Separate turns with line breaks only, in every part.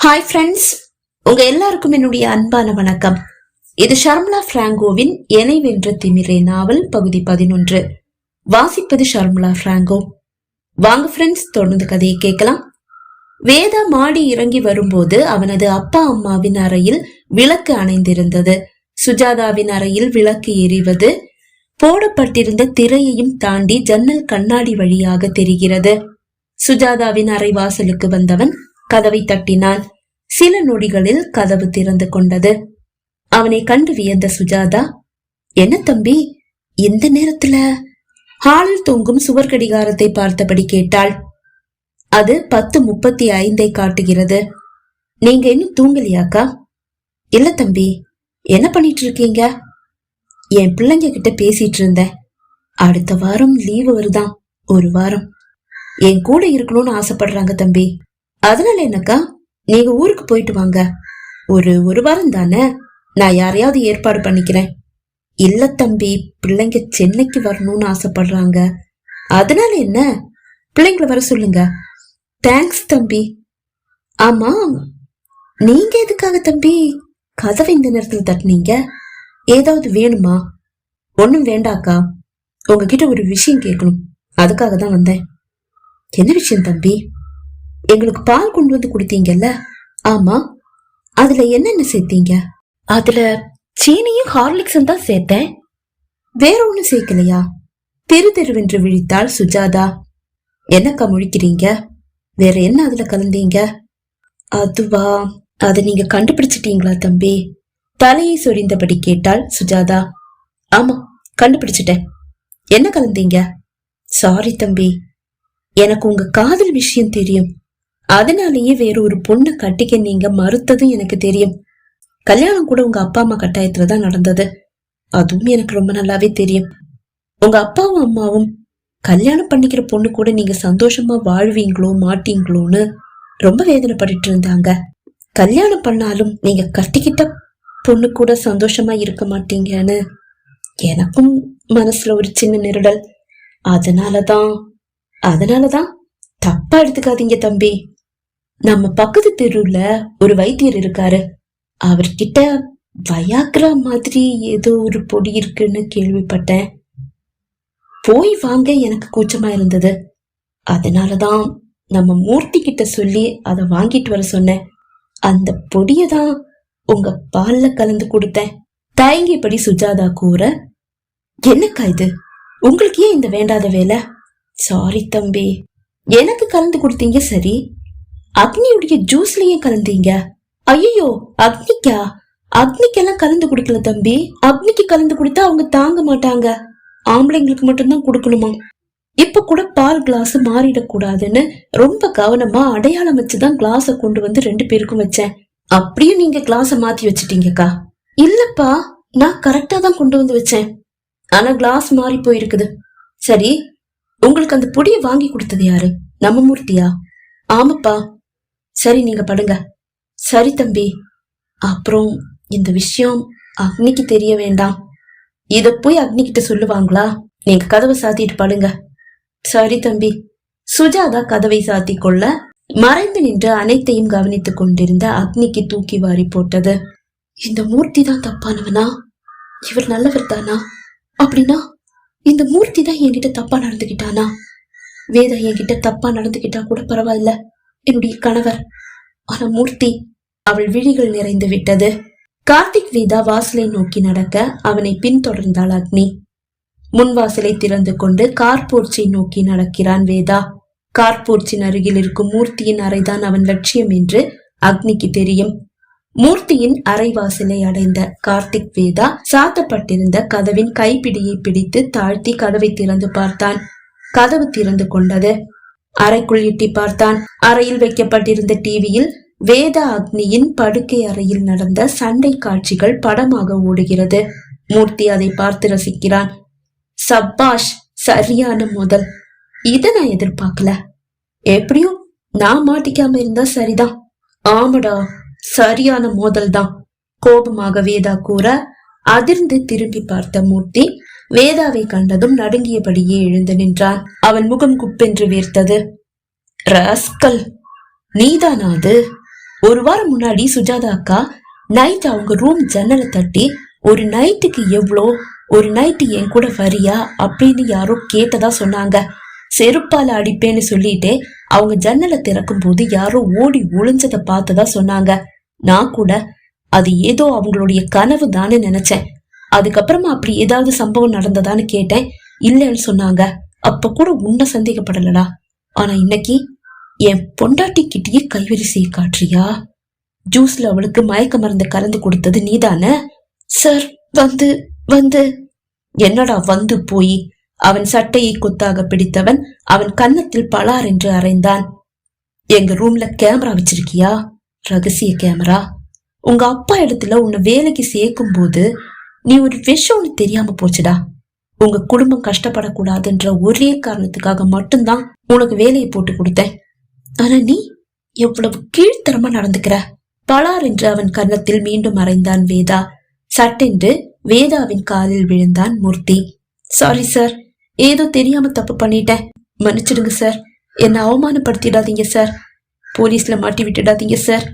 Hi friends, உங்க எல்லாருக்கும் என்னுடைய அன்பான வணக்கம். இது ஷர்மிளா பிராங்கோவின் எனை வென்ற திமிரே நாவல் பகுதி 11. வாசிப்பது ஷர்மிளா பிராங்கோ. வாங்க ஃப்ரெண்ட்ஸ், தொடர்ந்து கதையை கேட்கலாம். வேதா மாடி இறங்கி வரும்போது அவனது அப்பா அம்மாவின் அறையில் விளக்கு அணைந்திருந்தது. சுஜாதாவின் அறையில் விளக்கு எரிவது போடப்பட்டிருந்த திரையையும் தாண்டி ஜன்னல் கண்ணாடி வழியாக தெரிகிறது. சுஜாதாவின் அறை வாசலுக்கு வந்தவன் கதவை தட்டினான். சில நொடிகளில் கதவு திறந்து கொண்டது. அவனை கண்டு வியந்த சுஜாதா, என்ன தம்பி இந்த நேரத்துல? ஹாலில் தொங்கும் சுவர் கடிகாரத்தை பார்த்தபடி கேட்டாள். அது 10:35 காட்டுகிறது. நீங்க இன்னும் தூங்கலையாக்கா? இல்ல தம்பி. என்ன பண்ணிட்டு இருக்கீங்க? என் பிள்ளைங்க கிட்ட பேசிட்டு இருந்தேன். அடுத்த வாரம் லீவு வருதான், ஒரு வாரம் என் கூட இருக்கணும்னு ஆசைப்படுறாங்க தம்பி. அதனால என்னக்கா, நீங்க ஊருக்கு போயிட்டு வாங்க. ஒரு வாரம் தானே, நான் யாரையாவது ஏற்பாடு பண்ணிக்கிறேன். இல்ல தம்பி, பிள்ளைங்க சென்னைக்கு வரணும்னு ஆசைப்படுறாங்க. அதனால என்ன, பிள்ளைங்களை வர சொல்லுங்க. தேங்க்ஸ் தம்பி. ஆமா, நீங்க எதுக்காக தம்பி கதவை இந்த நேரத்துல தட்டினீங்க? ஏதாவது வேணுமா? ஒண்ணும் வேண்டாக்கா, உங்ககிட்ட ஒரு விஷயம் கேட்கணும், அதுக்காக தான் வந்தேன். என்ன விஷயம் தம்பி? எங்களுக்கு பால் கொண்டு வந்து கொடுத்தீங்கல்ல? ஆமா, அதுல என்னென்ன சேர்த்தீங்க? அதுல சீனியும் ஹார்லிக்ஸும் தான் சேர்த்தேன். வேற ஒண்ணும் சேர்க்கலையா? தெரு தெருவென்று விழித்தாள் சுஜாதா. என்னக்கா முழிக்கிறீங்க? வேற என்ன அதுல கலந்தீங்க? அதுவா, அதை நீங்க கண்டுபிடிச்சிட்டீங்களா தம்பி? தலையை சொரிந்தபடி கேட்டாள் சுஜாதா. ஆமா, கண்டுபிடிச்சிட்டேன். என்ன கலந்தீங்க? சாரி தம்பி, எனக்கு உங்க காதல் விஷயம் தெரியும். அதனாலேயே வேற ஒரு பொண்ணை கட்டிக்க நீங்க மறுத்ததும் எனக்கு தெரியும். கல்யாணம் கூட உங்க அப்பா அம்மா கட்டாயத்துலதான் நடந்தது. அதுவும் எனக்கு ரொம்ப நல்லாவே தெரியும். உங்க அப்பாவும் அம்மாவும் கல்யாணம் பண்ணிக்கிற பொண்ணு கூட நீங்க சந்தோஷமா வாழ்வீங்களோ மாட்டீங்களோன்னு ரொம்ப வேதனைப்பட்டு இருந்தாங்க. கல்யாணம் பண்ணாலும் நீங்க கட்டிக்கிட்ட பொண்ணு கூட சந்தோஷமா இருக்க மாட்டீங்கன்னு எனக்கும் மனசுல ஒரு சின்ன நெருடல். அதனாலதான் தப்பா எடுத்துக்காதீங்க தம்பி. நம்ம பக்கத்து தெருவுல ஒரு வைத்தியர் இருக்காரு. அவர்கிட்ட வயாக்ரா மாதிரி ஏதோ ஒரு பொடி இருக்குன்னு கேள்விப்பட்டேன். போய் வாங்க எனக்கு கூச்சமா இருந்தது. அதனாலதான் நம்ம மூர்த்தி கிட்ட சொல்லி அதை வாங்கிட்டு வர சொன்னேன். அந்த பொடியதான் உங்க பால்ல கலந்து கொடுத்தேன். தயங்கியபடி சுஜாதா கூற, என்னக்கா இது, உங்களுக்கு ஏன் இந்த வேண்டாத வேலை? சாரி தம்பி. எனக்கு கலந்து கொடுத்தீங்க சரி, அக்னியுடைய ஜூஸ்லயே கலந்தீங்க. ஐயோ, அக்னிக்கா? அக்னிக்கெல்லாம் கலந்து குடிக்கல தம்பி. அக்னிக்கு கலந்து குடித்தா அவங்க தாங்க மாட்டாங்க. ஆம்பளைங்களுக்கு மட்டும்தான் கொடுக்கணுமா. இப்ப கூட பால் கிளாஸ் மாறிடக்கூடாதுன்னு ரொம்ப கவனமா அடையாளம் வச்சுதான் கிளாஸ கொண்டு வந்து 2 பேருக்கும் வச்சேன். அப்படியும் நீங்க கிளாஸ மாத்தி வச்சுட்டீங்கக்கா. இல்லப்பா, நான் கரெக்டா தான் கொண்டு வந்து வச்சேன். ஆனா கிளாஸ் மாறி போயிருக்குது. சரி, உங்களுக்கு அந்த பொடியை வாங்கி கொடுத்தது யாரு? நம்ம மூர்த்தியா? ஆமாப்பா. சரி, நீங்க படுங்க. சரி தம்பி. அப்புறம் இந்த விஷயம் அக்னிக்கு தெரிய வேண்டாம். இத போய் அக்னி கிட்ட சொல்லுவாங்களா? நீங்க கதவை சாத்திட்டு படுங்க. சரி தம்பி. சுஜாதா கதவை சாத்தி கொள்ள மறைந்து நின்று அனைத்தையும் கவனித்துக் கொண்டிருந்த அக்னிக்கு தூக்கி வாரி போட்டது. இந்த மூர்த்தி தான் தப்பானவனா? இவர் நல்லவர் தானா? அப்படின்னா இந்த மூர்த்தி தான் என்கிட்ட தப்பா நடந்துகிட்டானா? வேதா என்கிட்ட தப்பா நடந்துகிட்டா கூட பரவாயில்ல, என்னுடைய கணவர். ஆனா மூர்த்தி. அவள் விழிகள் நிறைந்து விட்டது. கார்த்திக் வேதா வாசலை நோக்கி நடக்க அவனை பின்தொடர்ந்தாள் அக்னி. முன் வாசலை திறந்து கொண்டு கார்போர்ச்சை நோக்கி நடக்கிறான் வேதா. கார்போர்ச்சின் அருகில் இருக்கும் மூர்த்தியின் அறைதான் அவன் லட்சியம் என்று அக்னிக்கு தெரியும். மூர்த்தியின் அறை வாசலை அடைந்த கார்த்திக் வேதா சாத்தப்பட்டிருந்த கதவின் கைப்பிடியை பிடித்து தாழ்த்தி கதவை திறந்து பார்த்தான். கதவு திறந்து கொண்டது. அறைக்குள் எட்டி பார்த்தான். அறையில் வைக்கப்பட்டிருந்த டிவியில் வேதா அக்னியின் படுக்கை அறையில் நடந்த சண்டை காட்சிகள் படமாக ஓடுகிறது. மூர்த்தி அதை பார்த்து ரசிக்கிறான். சப்பாஷ், சரியான மோதல். இத நான் எதிர்பார்க்கல. எப்படியும் நான் மாட்டிக்காம இருந்தா சரிதான். ஆமடா, சரியான மோதல் தான், கோபமாக வேதா கூற அதிர்ந்து திரும்பி பார்த்த மூர்த்தி வேதாவை கண்டதும் நடுங்கியபடியே எழுந்து நின்றான். அவன் முகம் குப்பென்று வீர்த்தது. ராஸ்கல், நீதானா அது? ஒரு வாரம் முன்னாடி சுஜாதா அக்கா நைட் அவங்க ரூம் ஜன்னலை தட்டி ஒரு நைட்டுக்கு எவ்வளோ, ஒரு நைட்டு என் கூட வரியா அப்படின்னு யாரோ கேட்டதா சொன்னாங்க. செருப்பால அடிப்பேன்னு சொல்லிட்டு அவங்க ஜன்னலை திறக்கும் போது யாரோ ஓடி ஒளிஞ்சதை பார்த்ததா சொன்னாங்க. நான் கூட அது ஏதோ அவங்களுடைய கனவு தானே நினைச்சேன். அதுக்கப்புறமா அப்படி ஏதாவது சம்பவம் நடந்ததான்னு கேட்டேன். இல்லைன்னு சொன்னாங்க. அப்ப கூட உன்னை சந்தேகப்படலடா. ஆனா இன்னைக்கு என் பொண்டாட்டி கிட்டயே கைவரிசையை காட்டுறியா? ஜூஸ்ல அவளுக்கு மயக்க மருந்து கலந்து கொடுத்தது நீதானே? சார் வந்து வந்து என்னடா வந்து போய்? அவன் சட்டையை கொத்தாக பிடித்தவன் அவன் கன்னத்தில் பலார் என்று அறைந்தான். எங்க ரூம்ல கேமரா வச்சிருக்கியா? ரகசிய கேமரா. உங்க அப்பா இடத்துல உன்னை வேலைக்கு சேர்க்கும் போது நீ ஒரு விஷயம்னு தெரியாம போச்சுடா. உங்க குடும்பம் கஷ்டப்படக்கூடாதுன்ற ஒரே காரணத்துக்காக மட்டும்தான் உனக்கு வேலையை போட்டு கொடுத்தேன். ஆனா நீ எவ்வளவு கீழ்த்தரமா நடந்துக்கிற. பலார் என்று அவன் கன்னத்தில் மீண்டும் அறைந்தான் வேதா. சட்டென்று வேதாவின் காலில் விழுந்தான் மூர்த்தி. சாரி சார், ஏதோ தெரியாம தப்பு பண்ணிட்டேன், மன்னிச்சிடுங்க சார். என்ன அவமானப்படுத்திடாதீங்க சார். போலீஸ்ல மாட்டி விட்டுடாதீங்க சார்.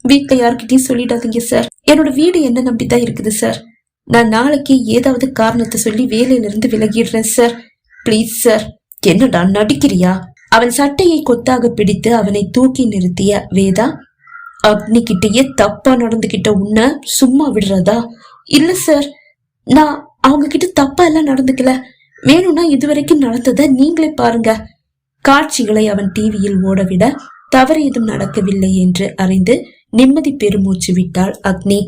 வீட்டுல யாருக்கிட்டையும் சொல்லிடாதீங்க சார். என்னோட வீடு என்ன நம்பிதான் இருக்குது சார். நான் நாளைக்கு ஏதாவது காரணத்தை சொல்லி வேலையில இருந்து விலகிடுறேன் சார். Please sir. என்னடா நடிக்கிறியா? அவன் சட்டையை கொத்தாக பிடித்து அவனை தூக்கி நிறுத்திய வேதா, அக்னி கிட்டயே தப்பா நடந்துகிட்ட உன்னை சும்மா விடுறதா? இல்ல சார், நான் அவங்க கிட்ட தப்பா எல்லாம் நடந்துக்கல. வேணும்னா இதுவரைக்கும் நடந்ததை நீங்களே பாருங்க. காட்சிகளை அவன் டிவியில் ஓடவிட தவறு எதுவும் நடக்கவில்லை என்று அறிந்து நிம்மதி பெருமூச்சு விட்டாள் அக்னி.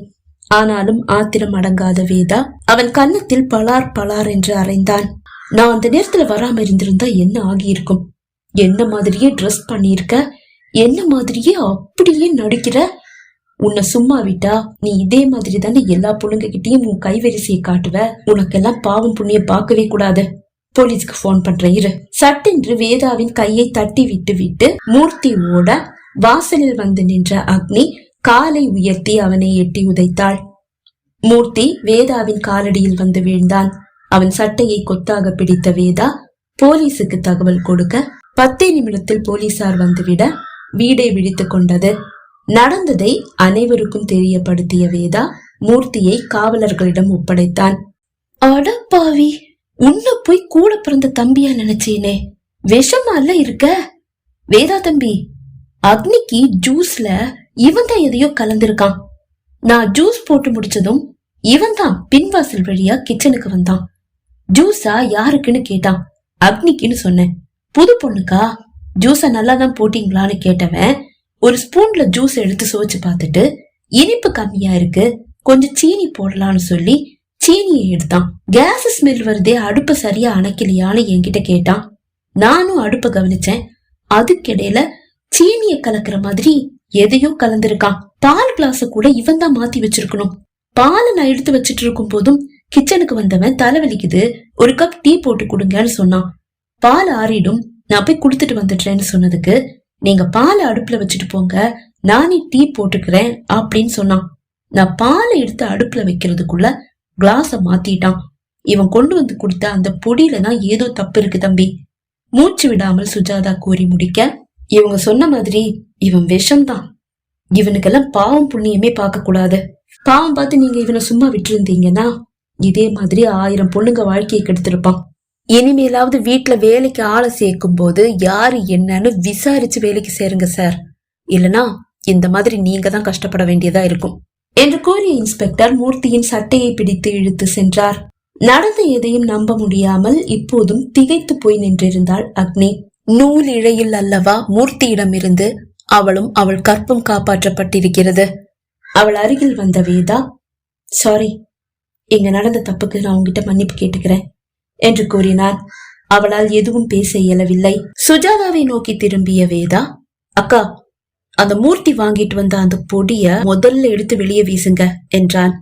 ஆனாலும் ஆத்திரம் அடங்காத வேதா அவன் கன்னத்தில் பலார் பலார் என்று அறைந்தான். நான் அந்த நேரத்துல வராம இருந்திருந்தா என்ன ஆகியிருக்கும்? என்ன மாதிரியே ட்ரெஸ் பண்ணிருக்க, என்ன மாதிரியே அப்படியே நடிக்கிற. உன்னை சும்மா விட்டா நீ இதே மாதிரி தானே எல்லா பொண்ணுங்க கிட்டயும் உன் கைவரிசையை காட்டுவ. உனக்கெல்லாம் பாவம் புண்ணிய பார்க்கவே கூடாது. போலீஸ்க்கு போன் பண்றேன் இரு. சட்டென்று வேதாவின் கையை தட்டி விட்டு விட்டு மூர்த்தி ஓட வாசலில் வந்து நின்ற அக்னி காலை உயர்த்தி அவனை எட்டி உதைத்தாள். மூர்த்தி வேதாவின் காலடியில் வந்து வீழ்ந்தான். அவன் சட்டையை கொத்தாக பிடித்த வேதா போலீஸுக்கு தகவல் கொடுக்க 10 நிமிடத்தில் போலீசார் வந்துவிட வீடை விழித்துக் கொண்டது. நடந்ததை அனைவருக்கும் தெரியப்படுத்திய வேதா மூர்த்தியை காவலர்களிடம் ஒப்படைத்தான். அடப்பாவி, உன்ன போய் கூட பிறந்த தம்பியா நினைச்சேனே. விஷமால இருக்க? வேதா தம்பி, அக்னிக்கு ஜூஸ்ல இவன் தான் எதையோ கலந்திருக்கான். நான் ஜூஸ் போட்டு முடிச்சதும் இவன் தான் பின்வாசல் வழியா கிச்சனுக்கு வந்தான். ஜூஸா யாருக்குன்னு கேட்டான். அக்னிக்குன்னு சொன்னேன். புது பொண்ணுக்கா? ஜூஸ நல்லா தான் போட்டீங்களான்னு கேட்டவன் ஒரு ஸ்பூன்ல ஜூஸ் எடுத்து சுவைச்சு பார்த்துட்டு இனிப்பு கம்மியா இருக்கு, கொஞ்சம் சீனி போடலான்னு சொல்லி சீனியை எடுத்தான். கேஸ் ஸ்மெல் வருதே, அடுப்ப சரியா அணைக்கலையான்னு என்கிட்ட கேட்டான். நானும் அடுப்ப கவனிச்சேன். அதுக்கிடையில சீனிய கலக்குற மாதிரி எதையோ கலந்திருக்கான். பால் கிளாஸ கூட இவன் தான் மாத்தி வச்சிருக்கணும். பாலை நான் எடுத்து வச்சிட்டு இருக்கும் போதும் கிச்சனுக்கு வந்தவன் தலைவலிக்குது, ஒரு கப் டீ போட்டு கொடுங்கன்னு சொன்னான். பால் ஆறிடும், நான் போய் குடுத்துட்டு வந்துட்டேன்னு சொன்னதுக்கு நீங்க பாலை அடுப்புல வச்சுட்டு போங்க, நானே டீ போட்டுக்கிறேன் அப்படின்னு சொன்னான். நான் பாலை எடுத்து அடுப்புல வைக்கிறதுக்குள்ள கிளாஸ மாத்திட்டான். இவன் கொண்டு வந்து கொடுத்த அந்த பொடியில தான் ஏதோ தப்பு இருக்கு தம்பி. மூச்சு விடாமல் சுஜாதா கூறி முடிக்க, இவங்க சொன்ன மாதிரி இவன் விஷம்தான். இவனுக்கெல்லாம் பாவம் புண்ணியமே பார்க்க கூடாது. பாவம் பார்த்து நீங்க இவனை சும்மா விட்டுருந்தீங்கன்னா இதே மாதிரி 1000 பொண்ணுங்க வாழ்க்கையை கெடுத்திருப்பான். இனிமேலாவது வீட்டுல வேலைக்கு ஆளை சேர்க்கும் போது யாரு என்னன்னு விசாரிச்சு வேலைக்கு சேருங்க சார். இல்லனா இந்த மாதிரி நீங்க தான் கஷ்டப்பட வேண்டியதா இருக்கும் என்று கூறிய இன்ஸ்பெக்டர் மூர்த்தியின் சட்டையை பிடித்து இழுத்து சென்றார். நடந்த எதையும் நம்ப முடியாமல் இப்போதும் திகைத்து போய் நின்றிருந்தாள் அக்னி. நூல் இழையில் அல்லவா மூர்த்தியிடமிருந்து அவளும் அவள் கற்பும் காப்பாற்றப்பட்டிருக்கிறது. அவள் அருகில் வந்த வேதா, சாரி, இங்க நடந்த தப்புக்கு நான் உங்ககிட்ட மன்னிப்பு கேட்டுக்கிறேன் என்று கூறினார். அவளால் எதுவும் பேச இயலவில்லை. சுஜாதாவை நோக்கி திரும்பிய வேதா, அக்கா, அந்த மூர்த்தி வாங்கிட்டு வந்த அந்த பொடிய முதல்ல எடுத்து வெளியே வீசுங்க என்றான்.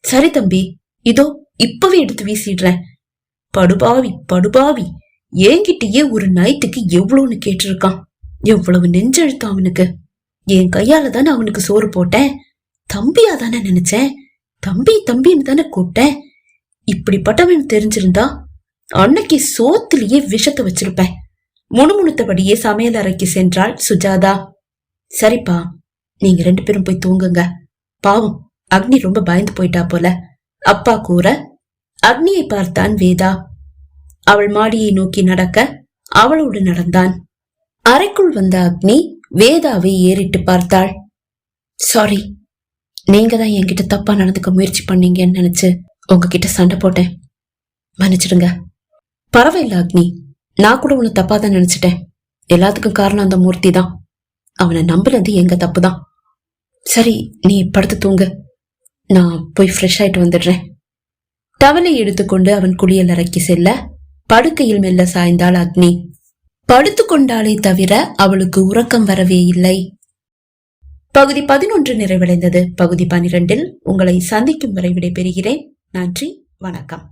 சரி தம்பி, இதோ இப்பவே எடுத்து வீசிடுறேன். படுபாவி படுபாவி, என்கிட்டயே ஒரு நைட்டுக்கு எவ்வளவுன்னு கேட்டிருக்கான். எவ்வளவு நெஞ்செழுத்தான் அவனுக்கு. என் கையால தானே அவனுக்கு சோறு போட்டேன். தம்பியா தானே நினைச்சேன். தம்பி தம்பின்னு தானே கூப்பிட்டேன். இப்படிப்பட்டவன் தெரிஞ்சிருந்தா அன்னைக்கு சோத்திலேயே விஷத்தை வச்சிருப்பேன். முணுமுணுத்தபடியே சமையல் அறைக்கு சென்றாள் சுஜாதா. சரிப்பா, நீங்க 2 பேரும் போய் தூங்குங்க. பாவம், அக்னி ரொம்ப பயந்து போயிட்டா போல அப்பா கூற, அக்னியை பார்த்தான் வேதா. அவள் மாடியை நோக்கி நடக்க அவளோடு நடந்தான். அறைக்குள் வந்த அக்னி வேதாவை ஏறிட்டு பார்த்தாள். சாரி, நீங்க தான் என்கிட்ட தப்பா நடந்துக்க முயற்சி பண்ணீங்கன்னு நினைச்சு உங்ககிட்ட சண்டை போட்டேன், மன்னிச்சிடுங்க. பரவாயில்ல அக்னி, நான் கூட உன்னை தப்பா தான் நினைச்சிட்டேன். எல்லாத்துக்கும் காரணம் அந்த மூர்த்தி தான். அவனை நம்புறது எங்க தப்புதான். சரி, நீ படுத்து தூங்கு, நான் போய் ஃப்ரெஷ் ஆயிட்டு வந்துடுறேன். டவலை எடுத்துக்கொண்டு அவன் குளியல் அறைக்கு செல்ல படுக்கையில் மெல்ல சாய்ந்தாள் அக்னி. படுத்து கொண்டாலே தவிர அவளுக்கு உறக்கம் வரவே இல்லை. பகுதி 11 நிறைவடைந்தது. பகுதி 12 உங்களை சந்திக்கும் வரை விடைபெறுகிறேன். நன்றி, வணக்கம்.